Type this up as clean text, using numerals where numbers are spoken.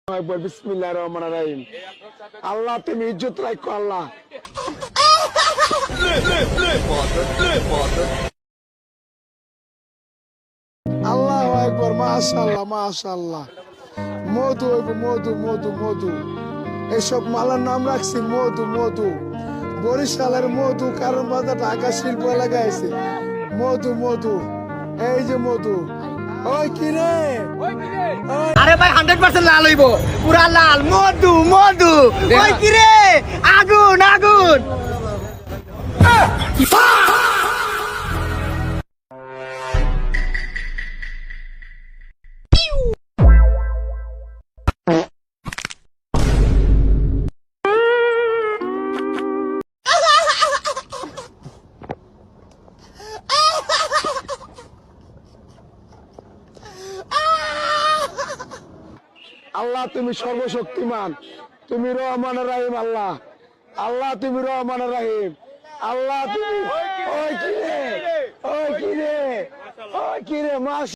বিসমিল্লাহির রহমানির রহিম। আল্লাহ তুমি ইজ্জত রাখো আল্লাহ। আল্লাহু আকবার, মাশাআল্লাহ মাশাআল্লাহ। মধু মধু মধু মধু, এসব মালার নাম রাখছি মধু মধু। বরিশালের মধু, কারণ বাজার ঢাকা শিল্প এলাকায় আছে মধু মধু। এই যে মধু, ওই কি রে? আরে ভাই 100% লাল হইব, পুরা লাল মধু মধু। ওই কি রে? আগুন আগুন। আল্লাহ তুমি সর্বশক্তিমান, তুমি রহমান রাহিম। আল্লাহ আল্লাহ তুমি রহমান রাহিম। আল্লাহ তুমি, ওই কি রে? ওই কি রে? ওই কি রে? মাস